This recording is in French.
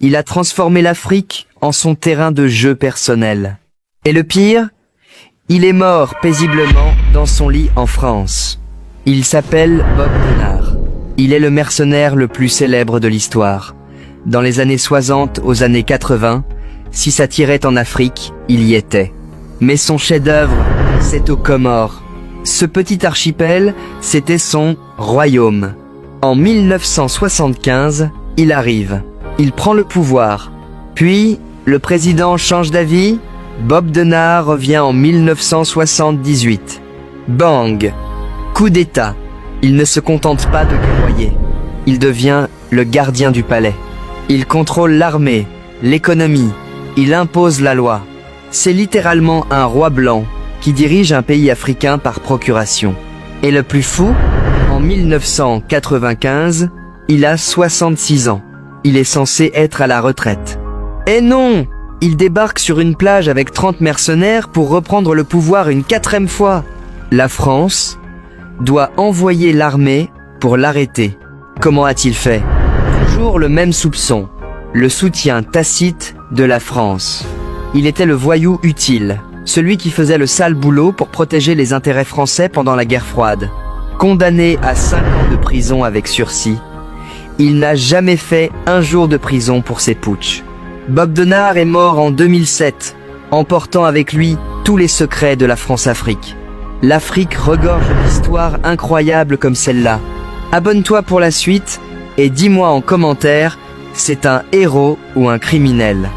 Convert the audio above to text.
Il a transformé l'Afrique en son terrain de jeu personnel. Et le pire, il est mort paisiblement dans son lit en France. Il s'appelle Bob Denard. Il est le mercenaire le plus célèbre de l'histoire. Dans les années 60 aux années 80, si ça tirait en Afrique, il y était. Mais son chef-d'œuvre, c'est aux Comores. Ce petit archipel, c'était son royaume. En 1975, il arrive. Il prend le pouvoir. Puis, le président change d'avis. Bob Denard revient en 1978. Bang! Coup d'État. Il ne se contente pas de guerroyer. Il devient le gardien du palais. Il contrôle l'armée, l'économie. Il impose la loi. C'est littéralement un roi blanc qui dirige un pays africain par procuration. Et le plus fou, en 1995, il a 66 ans. Il est censé être à la retraite. Et non! Il débarque sur une plage avec 30 mercenaires pour reprendre le pouvoir une 4e fois. La France doit envoyer l'armée pour l'arrêter. Comment a-t-il fait? Toujours le même soupçon, le soutien tacite de la France. Il était le voyou utile, celui qui faisait le sale boulot pour protéger les intérêts français pendant la guerre froide. Condamné à 5 ans de prison avec sursis, il n'a jamais fait un jour de prison pour ses putschs. Bob Denard est mort en 2007, emportant avec lui tous les secrets de la France-Afrique. L'Afrique regorge d'histoires incroyables comme celle-là. Abonne-toi pour la suite et dis-moi en commentaire, c'est un héros ou un criminel.